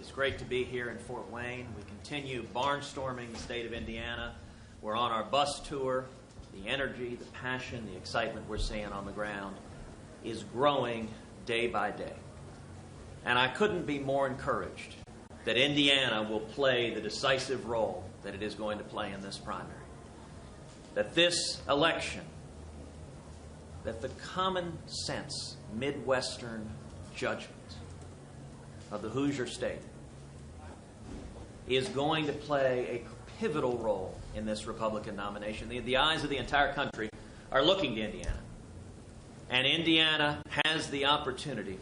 It's great to be here in Fort Wayne. We continue barnstorming the state of Indiana. We're on our bus tour. The energy, the passion, the excitement we're seeing on the ground is growing day by day. And I couldn't be more encouraged that Indiana will play the decisive role that it is going to play in this primary. That this election, that the common sense Midwestern judgment of the Hoosier State is going to play a pivotal role in this Republican nomination. The eyes of the entire country are looking to Indiana. And Indiana has the opportunity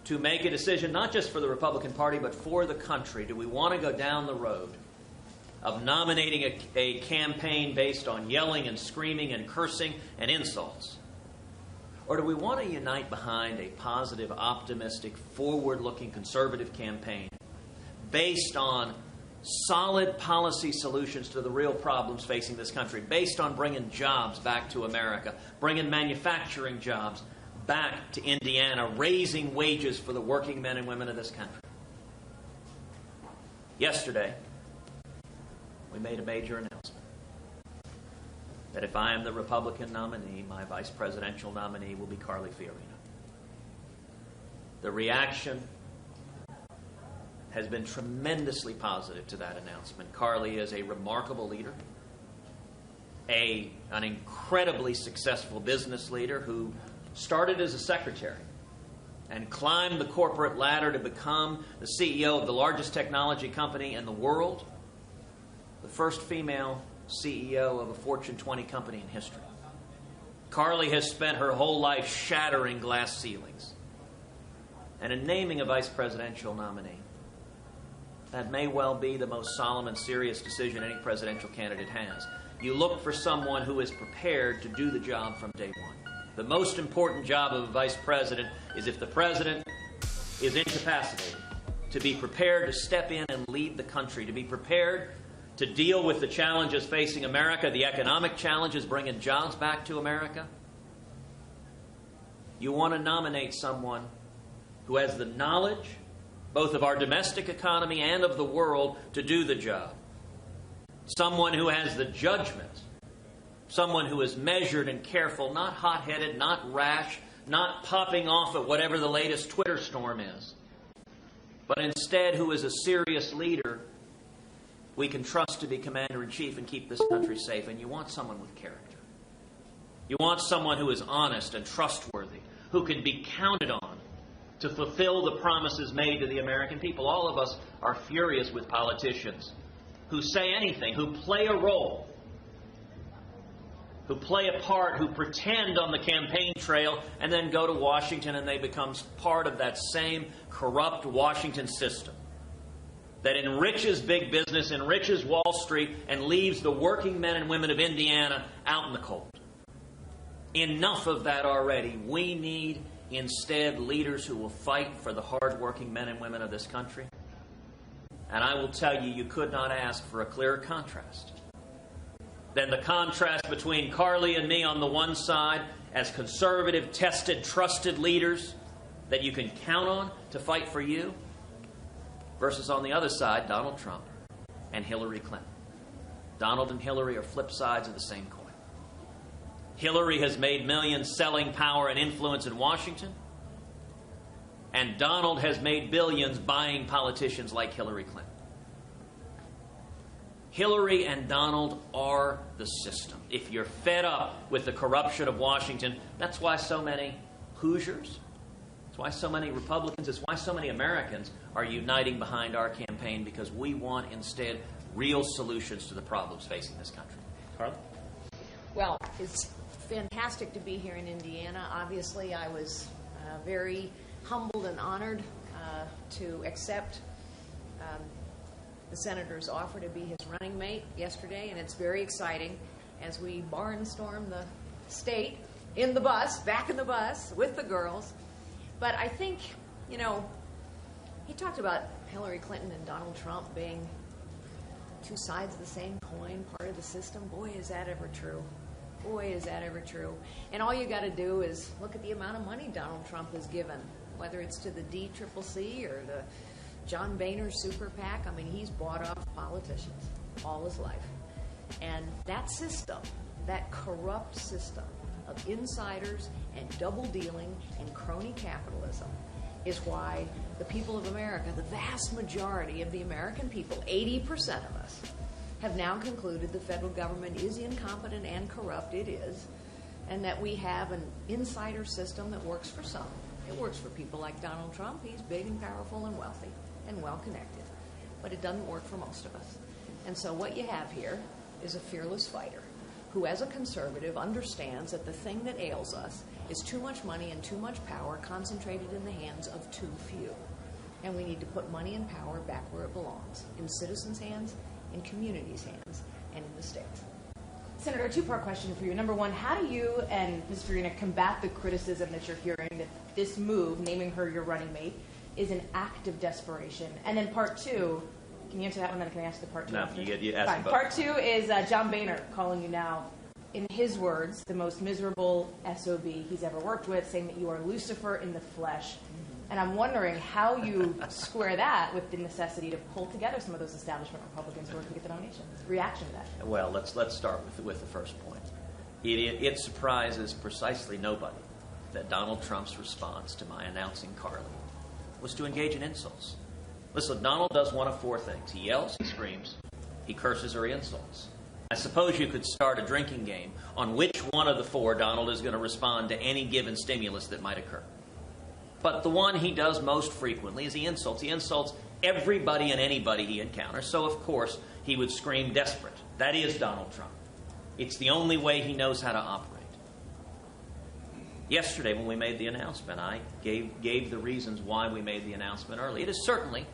to make a decision not just for the Republican Party, but for the country. Do we want to go down the road of nominating a campaign based on yelling and screaming and cursing and insults? Or do we want to unite behind a positive, optimistic, forward-looking, conservative campaign based on solid policy solutions to the real problems facing this country, based on bringing jobs back to America, bringing manufacturing jobs back to Indiana, raising wages for the working men and women of this country? Yesterday, we made a major announcement that if I am the Republican nominee, my vice presidential nominee will be Carly Fiorina. The reaction has been tremendously positive to that announcement. Carly is a remarkable leader, an incredibly successful business leader who started as a secretary and climbed the corporate ladder to become the CEO of the largest technology company in the world, the first female CEO of a Fortune 20 company in history. Carly has spent her whole life shattering glass ceilings. And in naming a vice presidential nominee, that may well be the most solemn and serious decision any presidential candidate has. You look for someone who is prepared to do the job from day one. The most important job of a vice president is, if the president is incapacitated, to be prepared to step in and lead the country, to be prepared to deal with the challenges facing America, the economic challenges, bringing jobs back to America. You want to nominate someone who has the knowledge, both of our domestic economy and of the world, to do the job. Someone who has the judgment. Someone who is measured and careful, not hot-headed, not rash, not popping off at whatever the latest Twitter storm is, but instead who is a serious leader we can trust to be commander-in-chief and keep this country safe. And you want someone with character. You want someone who is honest and trustworthy, who can be counted on to fulfill the promises made to the American people. All of us are furious with politicians who say anything, who play a role, who play a part, who pretend on the campaign trail and then go to Washington and they become part of that same corrupt Washington system that enriches big business, enriches Wall Street, and leaves the working men and women of Indiana out in the cold. Enough of that already. We need instead leaders who will fight for the hard-working men and women of this country. And I will tell you, you could not ask for a clearer contrast than the contrast between Carly and me on the one side as conservative, tested, trusted leaders that you can count on to fight for you, versus on the other side, Donald Trump and Hillary Clinton. Donald and Hillary are flip sides of the same coin. Hillary has made millions selling power and influence in Washington, and Donald has made billions buying politicians like Hillary Clinton. Hillary and Donald are the system. If you're fed up with the corruption of Washington, that's why so many Hoosiers, it's why so many Republicans, it's why so many Americans are uniting behind our campaign, because we want instead real solutions to the problems facing this country. Carla? Well, it's fantastic to be here in Indiana. Obviously, I was very humbled and honored to accept the senator's offer to be his running mate yesterday, and it's very exciting as we barnstorm the state in the bus, back in the bus with the girls. But I think, you know, he talked about Hillary Clinton and Donald Trump being two sides of the same coin, part of the system. Boy, is that ever true. Boy, is that ever true. And all you got to do is look at the amount of money Donald Trump has given, whether it's to the DCCC or the John Boehner's super PAC, I mean, he's bought off politicians all his life. And that system, that corrupt system of insiders and double dealing and crony capitalism is why the people of America, the vast majority of the American people, 80% of us, have now concluded the federal government is incompetent and corrupt. It is. And that we have an insider system that works for some. It works for people like Donald Trump. He's big and powerful and wealthy and well-connected. But it doesn't work for most of us. And so what you have here is a fearless fighter who, as a conservative, understands that the thing that ails us is too much money and too much power concentrated in the hands of too few. And we need to put money and power back where it belongs, in citizens' hands, in communities' hands, and in the states. Senator, a two-part question for you. Number one, how do you and Ms. Fiorina combat the criticism that you're hearing that this move, naming her your running mate, is an act of desperation? And then part two, can you answer that one, then can I ask the part two? No, you ask Fine. both. Part two is John Boehner calling you now, in his words, the most miserable SOB he's ever worked with, saying that you are Lucifer in the flesh. And I'm wondering how you square that with the necessity to pull together some of those establishment Republicans who are going to get the nomination. Reaction to that? Well, let's start with the first point. It surprises precisely nobody that Donald Trump's response to my announcing Carly was to engage in insults. Listen, Donald does one of four things. He yells, he screams, he curses, or he insults. I suppose you could start a drinking game on which one of the four Donald is going to respond to any given stimulus that might occur. But the one he does most frequently is he insults. He insults everybody and anybody he encounters. So, of course, he would scream desperate. That is Donald Trump. It's the only way he knows how to operate. Yesterday, when we made the announcement, I gave the reasons why we made the announcement early. It is certainly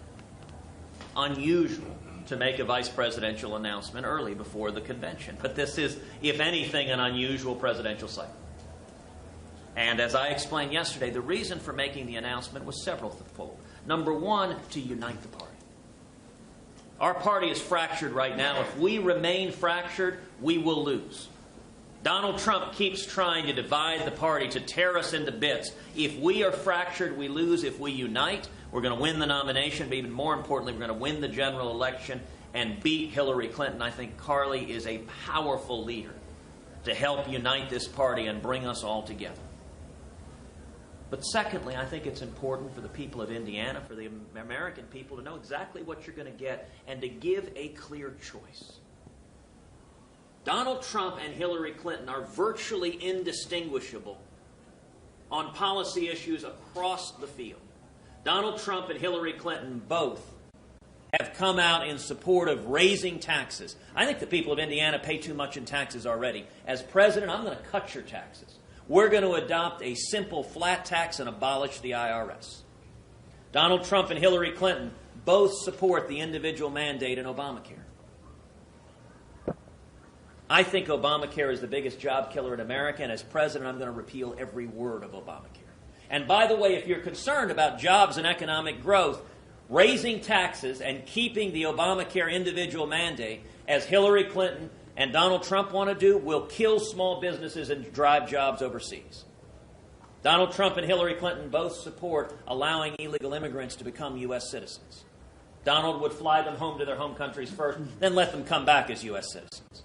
unusual to make a vice presidential announcement early before the convention. But this is, if anything, an unusual presidential cycle. And as I explained yesterday, the reason for making the announcement was several-fold. Number one, to unite the party. Our party is fractured right now. If we remain fractured, we will lose. Donald Trump keeps trying to divide the party, to tear us into bits. If we are fractured, we lose. If we unite, we're going to win the nomination, but even more importantly, we're going to win the general election and beat Hillary Clinton. I think Carly is a powerful leader to help unite this party and bring us all together. But secondly, I think it's important for the people of Indiana, for the American people, to know exactly what you're going to get and to give a clear choice. Donald Trump and Hillary Clinton are virtually indistinguishable on policy issues across the field. Donald Trump and Hillary Clinton both have come out in support of raising taxes. I think the people of Indiana pay too much in taxes already. As president, I'm going to cut your taxes. We're going to adopt a simple flat tax and abolish the IRS. Donald Trump and Hillary Clinton both support the individual mandate in Obamacare. I think Obamacare is the biggest job killer in America, and as president, I'm going to repeal every word of Obamacare. And by the way, if you're concerned about jobs and economic growth, raising taxes and keeping the Obamacare individual mandate, as Hillary Clinton and Donald Trump want to do, will kill small businesses and drive jobs overseas. Donald Trump and Hillary Clinton both support allowing illegal immigrants to become U.S. citizens. Donald would fly them home to their home countries first, then let them come back as U.S. citizens.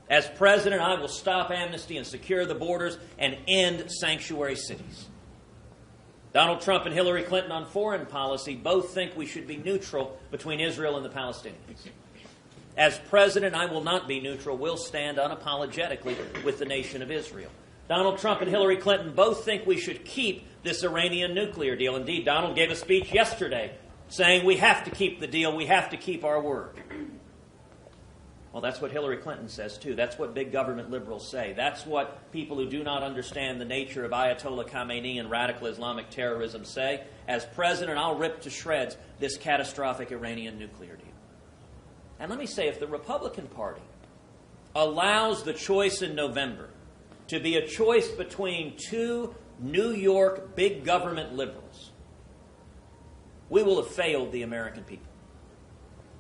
As president, I will stop amnesty and secure the borders and end sanctuary cities. Donald Trump and Hillary Clinton on foreign policy both think we should be neutral between Israel and the Palestinians. As president, I will not be neutral. We'll stand unapologetically with the nation of Israel. Donald Trump and Hillary Clinton both think we should keep this Iranian nuclear deal. Indeed, Donald gave a speech yesterday saying we have to keep the deal, we have to keep our word. Well, that's what Hillary Clinton says, too. That's what big government liberals say. That's what people who do not understand the nature of Ayatollah Khamenei and radical Islamic terrorism say. As president, I'll rip to shreds this catastrophic Iranian nuclear deal. And let me say, if the Republican Party allows the choice in November to be a choice between two New York big government liberals, we will have failed the American people.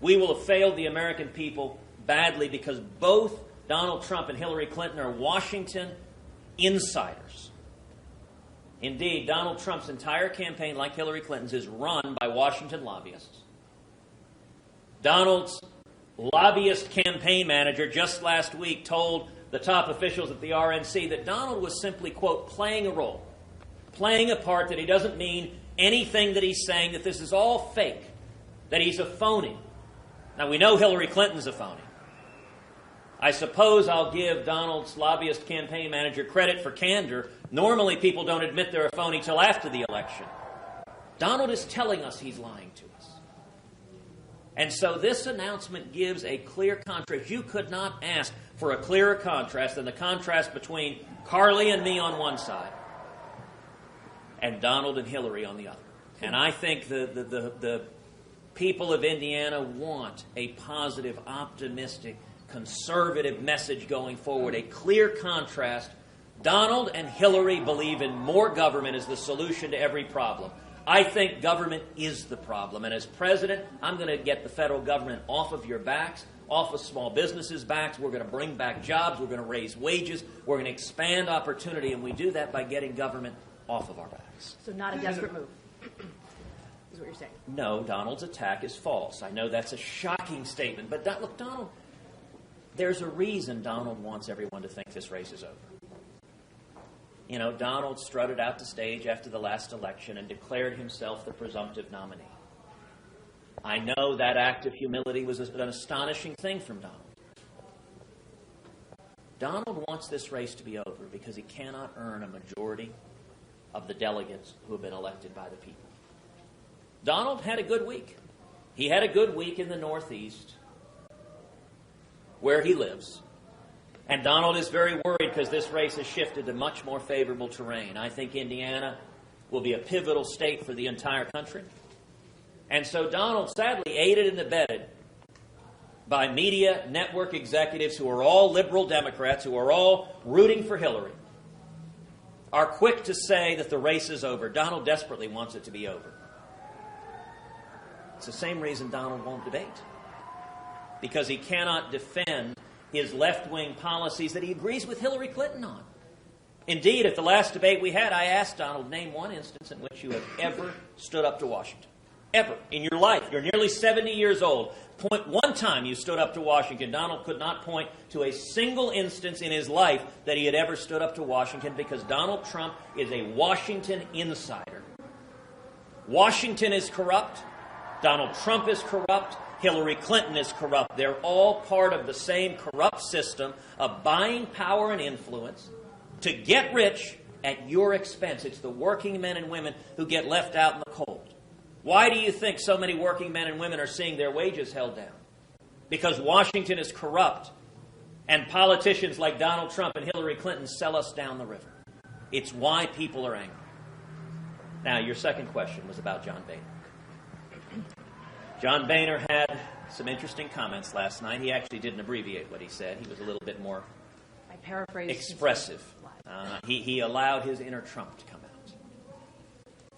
We will have failed the American people badly because both Donald Trump and Hillary Clinton are Washington insiders. Indeed, Donald Trump's entire campaign, like Hillary Clinton's, is run by Washington lobbyists. Donald's lobbyist campaign manager just last week told the top officials at the RNC that Donald was simply, quote, playing a role, playing a part, that he doesn't mean anything that he's saying, that this is all fake, that he's a phony. Now, we know Hillary Clinton's a phony. I suppose I'll give Donald's lobbyist campaign manager credit for candor. Normally, people don't admit they're a phony till after the election. Donald is telling us he's lying to us. And so this announcement gives a clear contrast. You could not ask for a clearer contrast than the contrast between Carly and me on one side and Donald and Hillary on the other. And I think the people of Indiana want a positive, optimistic, conservative message going forward, a clear contrast. Donald and Hillary believe in more government as the solution to every problem. I think government is the problem. And as president, I'm going to get the federal government off of your backs, off of small businesses' backs. We're going to bring back jobs. We're going to raise wages. We're going to expand opportunity. And we do that by getting government off of our backs. So not a desperate move, is what you're saying. No, Donald's attack is false. I know that's a shocking statement. But look, Donald, there's a reason Donald wants everyone to think this race is over. You know, Donald strutted out the stage after the last election and declared himself the presumptive nominee. I know that act of humility was an astonishing thing from Donald. Donald wants this race to be over because he cannot earn a majority of the delegates who have been elected by the people. Donald had a good week. He had a good week in the Northeast, where he lives. And Donald is very worried because this race has shifted to much more favorable terrain. I think Indiana will be a pivotal state for the entire country. And so Donald, sadly, aided and abetted by media network executives who are all liberal Democrats, who are all rooting for Hillary, are quick to say that the race is over. Donald desperately wants it to be over. It's the same reason Donald won't debate, because he cannot defend his left-wing policies that he agrees with Hillary Clinton on. Indeed, at the last debate we had, I asked Donald, name one instance in which you have ever stood up to Washington. Ever. In your life. You're nearly 70 years old. Point one time you stood up to Washington. Donald could not point to a single instance in his life that he had ever stood up to Washington, because Donald Trump is a Washington insider. Washington is corrupt. Donald Trump is corrupt. Hillary Clinton is corrupt. They're all part of the same corrupt system of buying power and influence to get rich at your expense. It's the working men and women who get left out in the cold. Why do you think so many working men and women are seeing their wages held down? Because Washington is corrupt, and politicians like Donald Trump and Hillary Clinton sell us down the river. It's why people are angry. Now, your second question was about John Boehner. John Boehner had some interesting comments last night. He actually didn't abbreviate what he said. He was a little bit more expressive. He allowed his inner Trump to come out.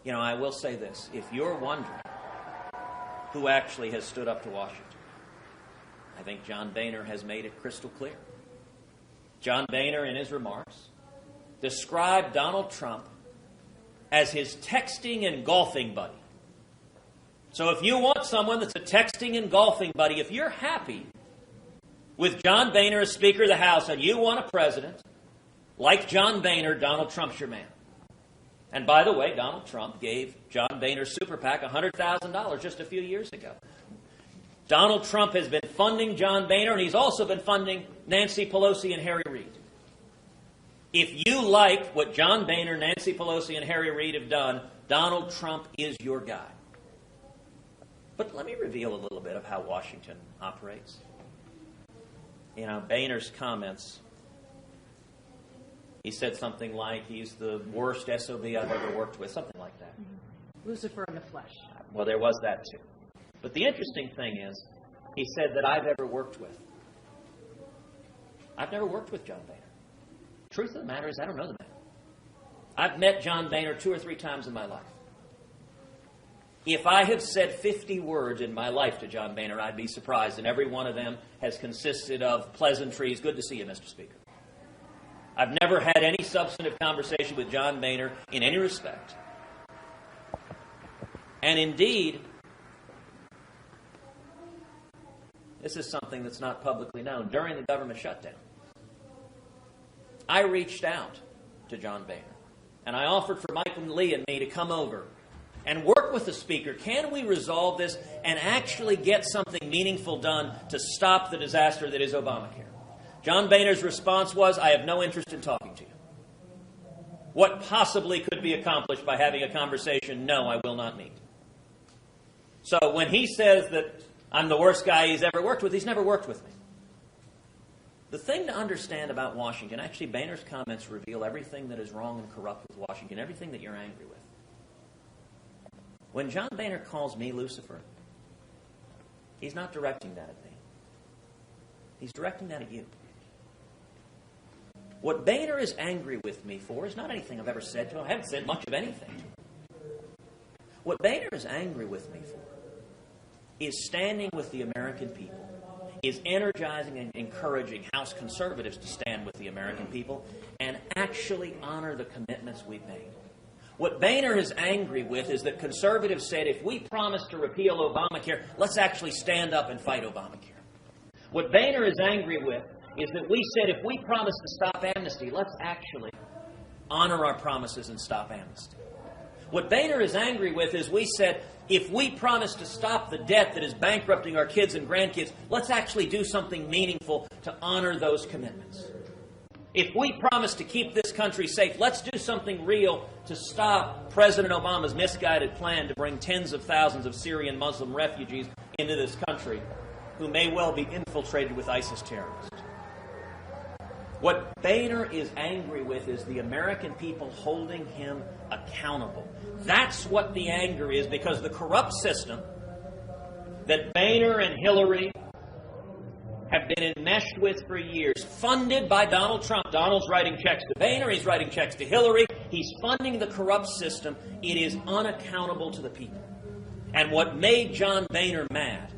You know, I will say this. If you're wondering who actually has stood up to Washington, I think John Boehner has made it crystal clear. John Boehner, in his remarks, described Donald Trump as his texting and golfing buddy. So if you want someone that's a texting and golfing buddy, if you're happy with John Boehner as Speaker of the House and you want a president like John Boehner, Donald Trump's your man. And by the way, Donald Trump gave John Boehner's super PAC $100,000 just a few years ago. Donald Trump has been funding John Boehner, and he's also been funding Nancy Pelosi and Harry Reid. If you like what John Boehner, Nancy Pelosi, and Harry Reid have done, Donald Trump is your guy. But let me reveal a little bit of how Washington operates. You know, Boehner's comments, he said something like he's the worst SOB I've ever worked with, something like that. Lucifer in the flesh. Well, there was that too. But the interesting thing is, he said that I've ever worked with. I've never worked with John Boehner. Truth of the matter is, I don't know the man. I've met John Boehner 2 or 3 times in my life. If I have said 50 words in my life to John Boehner, I'd be surprised, and every one of them has consisted of pleasantries. Good to see you, Mr. Speaker. I've never had any substantive conversation with John Boehner in any respect. And indeed, this is something that's not publicly known. During the government shutdown, I reached out to John Boehner, and I offered for Michael Lee and me to come over and work with the Speaker. Can we resolve this and actually get something meaningful done to stop the disaster that is Obamacare? John Boehner's response was, I have no interest in talking to you. What possibly could be accomplished by having a conversation? No, I will not meet. So when he says that I'm the worst guy he's ever worked with, he's never worked with me. The thing to understand about Washington, actually Boehner's comments reveal everything that is wrong and corrupt with Washington, everything that you're angry with. When John Boehner calls me Lucifer, he's not directing that at me. He's directing that at you. What Boehner is angry with me for is not anything I've ever said to him. I haven't said much of anything to him. What Boehner is angry with me for is standing with the American people, is energizing and encouraging House conservatives to stand with the American people and actually honor the commitments we've made. What Boehner is angry with is that conservatives said, if we promise to repeal Obamacare, let's actually stand up and fight Obamacare. What Boehner is angry with is that we said, if we promise to stop amnesty, let's actually honor our promises and stop amnesty. What Boehner is angry with is we said, if we promise to stop the debt that is bankrupting our kids and grandkids, let's actually do something meaningful to honor those commitments. If we promise to keep this country safe, let's do something real to stop President Obama's misguided plan to bring tens of thousands of Syrian Muslim refugees into this country who may well be infiltrated with ISIS terrorists. What Boehner is angry with is the American people holding him accountable. That's what the anger is, because the corrupt system that Boehner and Hillary have been enmeshed with for years, funded by Donald Trump. Donald's writing checks to Boehner, he's writing checks to Hillary. He's funding the corrupt system. It is unaccountable to the people. And what made John Boehner mad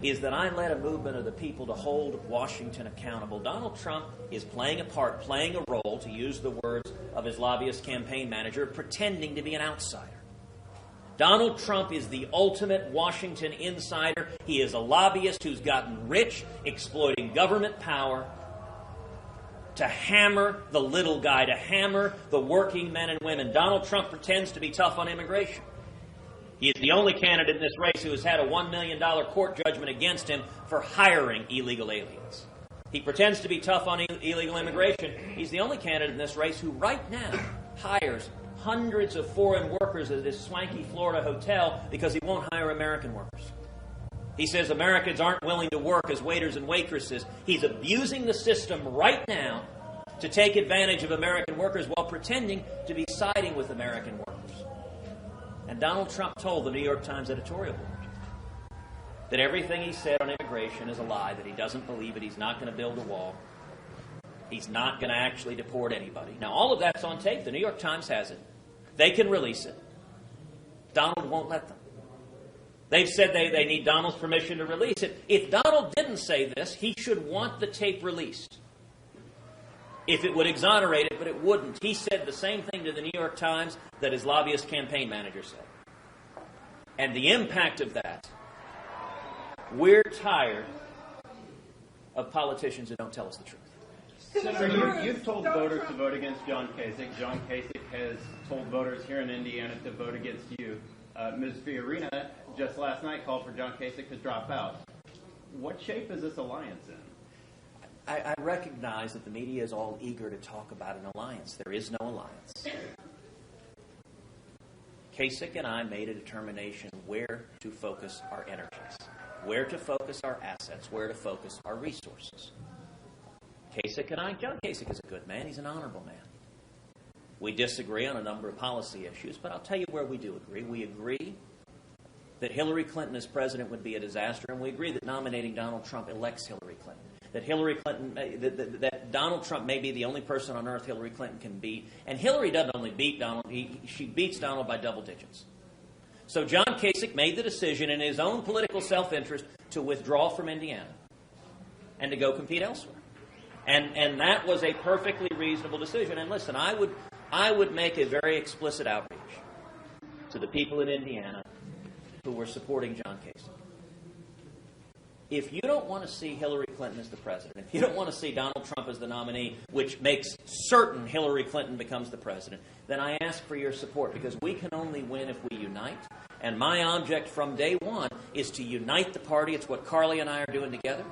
is that I led a movement of the people to hold Washington accountable. Donald Trump is playing a part, playing a role, to use the words of his lobbyist campaign manager, pretending to be an outsider. Donald Trump is the ultimate Washington insider. He is a lobbyist who's gotten rich exploiting government power to hammer the little guy, to hammer the working men and women. Donald Trump pretends to be tough on immigration. He is the only candidate in this race who has had a $1 million court judgment against him for hiring illegal aliens. He pretends to be tough on illegal immigration. He's the only candidate in this race who right now hires hundreds of foreign workers at this swanky Florida hotel because he won't hire American workers. He says Americans aren't willing to work as waiters and waitresses. He's abusing the system right now to take advantage of American workers while pretending to be siding with American workers. And Donald Trump told the New York Times editorial board that everything he said on immigration is a lie, that he doesn't believe it, he's not going to build a wall, he's not going to actually deport anybody. Now, all of that's on tape. The New York Times has it. They can release it. Donald won't let them. They've said they need Donald's permission to release it. If Donald didn't say this, he should want the tape released, if it would exonerate it, but it wouldn't. He said the same thing to the New York Times that his lobbyist campaign manager said. And the impact of that, we're tired of politicians who don't tell us the truth. Senator, you've told voters to vote against John Kasich. John Kasich has told voters here in Indiana to vote against you. Ms. Fiorina just last night called for John Kasich to drop out. What shape is this alliance in? I recognize that the media is all eager to talk about an alliance. There is no alliance. Kasich and I made a determination where to focus our energies, where to focus our assets, where to focus our resources. Kasich and I, John Kasich is a good man. He's an honorable man. We disagree on a number of policy issues, but I'll tell you where we do agree. We agree that Hillary Clinton as president would be a disaster, and we agree that nominating Donald Trump elects Hillary Clinton. That Hillary Clinton, that Donald Trump may be the only person on earth Hillary Clinton can beat. And Hillary doesn't only beat Donald, she beats Donald by double digits. So John Kasich made the decision in his own political self-interest to withdraw from Indiana and to go compete elsewhere. And that was a perfectly reasonable decision. And listen, I would make a very explicit outreach to the people in Indiana who were supporting John Kasich. If you don't want to see Hillary Clinton as the president, if you don't want to see Donald Trump as the nominee, which makes certain Hillary Clinton becomes the president, then I ask for your support, because we can only win if we unite. And my object from day one is to unite the party. It's what Carly and I are doing together.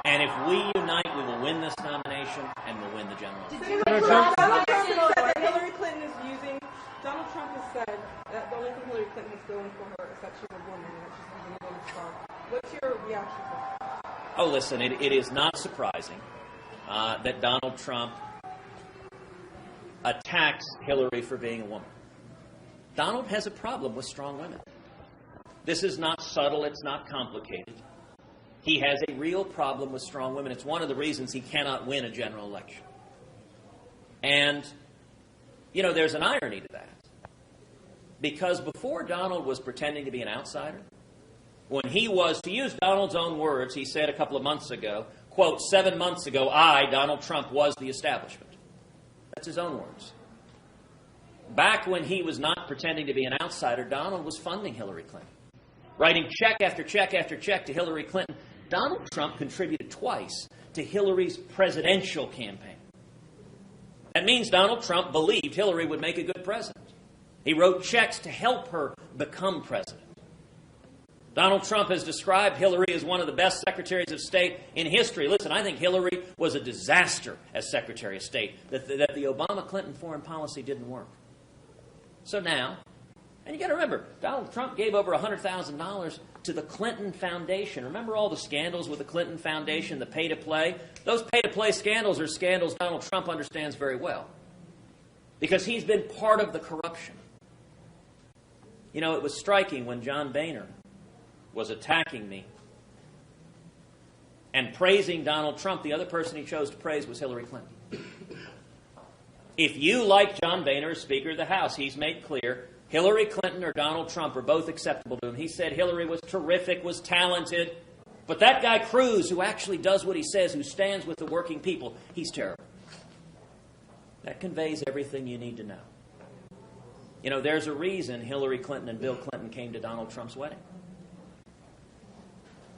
And if we unite, we will win this nomination and we'll win the general election. Donald Trump has said that Hillary Clinton is using. Donald Trump has said that the only thing Hillary Clinton has going for her is that she's a woman and that she's using a woman's star. What's your reaction to that? Oh, listen, it is not surprising that Donald Trump attacks Hillary for being a woman. Donald has a problem with strong women. This is not subtle. It's not complicated. He has a real problem with strong women. It's one of the reasons he cannot win a general election. And, you know, there's an irony to that. Because before Donald was pretending to be an outsider, when he was, to use Donald's own words, he said a couple of months ago, quote, 7 months ago, I, Donald Trump, was the establishment. That's his own words. Back when he was not pretending to be an outsider, Donald was funding Hillary Clinton. Writing check after check after check to Hillary Clinton. Donald Trump contributed twice to Hillary's presidential campaign. That means Donald Trump believed Hillary would make a good president. He wrote checks to help her become president. Donald Trump has described Hillary as one of the best secretaries of state in history. Listen, I think Hillary was a disaster as Secretary of State, that the Obama-Clinton foreign policy didn't work. So now, and you got to remember, Donald Trump gave over $100,000 to the Clinton Foundation. Remember all the scandals with the Clinton Foundation, the pay-to-play? Those pay-to-play scandals are scandals Donald Trump understands very well, because he's been part of the corruption. You know, it was striking when John Boehner was attacking me and praising Donald Trump. The other person he chose to praise was Hillary Clinton. If you like John Boehner as Speaker of the House, he's made clear Hillary Clinton or Donald Trump are both acceptable to him. He said Hillary was terrific, was talented, but that guy Cruz, who actually does what he says, who stands with the working people, he's terrible. That conveys everything you need to know. You know, there's a reason Hillary Clinton and Bill Clinton came to Donald Trump's wedding.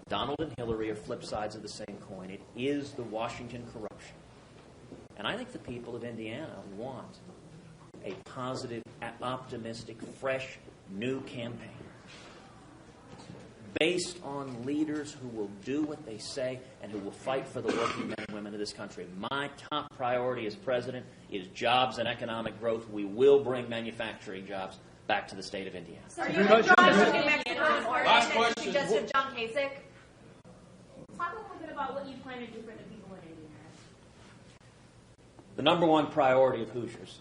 Donald and Hillary are flip sides of the same coin. It is the Washington corruption. And I think the people of Indiana want a positive, optimistic, fresh, new campaign based on leaders who will do what they say and who will fight for the working men and women of this country. My top priority as president is jobs and economic growth. We will bring manufacturing jobs back to the state of Indiana. So you're withdrawn in Mexico last question. Suggested John Kasich. Talk a little bit about what you plan to do for the people in Indiana. The number one priority of Hoosiers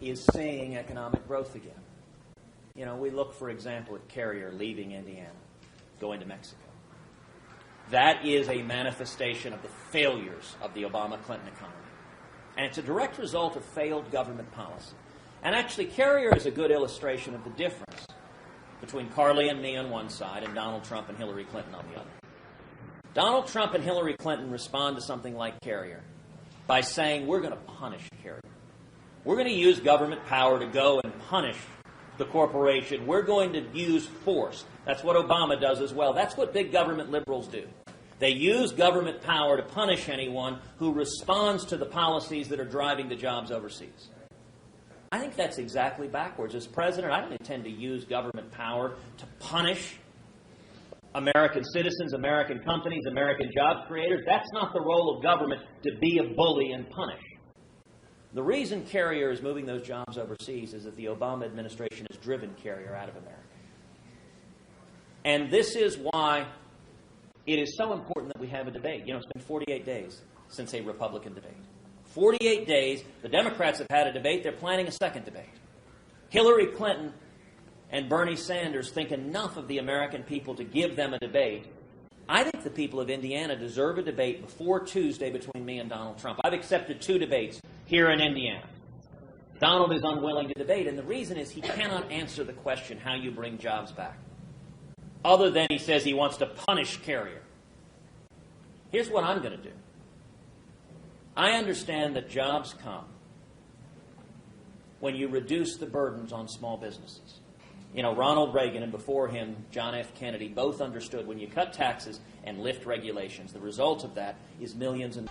is seeing economic growth again. You know, we look, for example, at Carrier leaving Indiana, going to Mexico. That is a manifestation of the failures of the Obama-Clinton economy. And it's a direct result of failed government policy. And actually, Carrier is a good illustration of the difference between Carly and me on one side and Donald Trump and Hillary Clinton on the other. Donald Trump and Hillary Clinton respond to something like Carrier by saying, we're going to punish Carrier. We're going to use government power to go and punish the corporation. We're going to use force. That's what Obama does as well. That's what big government liberals do. They use government power to punish anyone who responds to the policies that are driving the jobs overseas. I think that's exactly backwards. As president, I don't intend to use government power to punish American citizens, American companies, American job creators. That's not the role of government, to be a bully and punish. The reason Carrier is moving those jobs overseas is that the Obama administration has driven Carrier out of America. And this is why it is so important that we have a debate. You know, it's been 48 days since a Republican debate. 48 days, the Democrats have had a debate. They're planning a second debate. Hillary Clinton and Bernie Sanders think enough of the American people to give them a debate. I think the people of Indiana deserve a debate before Tuesday between me and Donald Trump. I've accepted 2 debates here in Indiana. Donald is unwilling to debate, and the reason is he cannot answer the question how you bring jobs back. Other than he says he wants to punish Carrier. Here's what I'm going to do. I understand that jobs come when you reduce the burdens on small businesses. You know, Ronald Reagan and before him, John F. Kennedy, both understood when you cut taxes and lift regulations, the result of that is millions and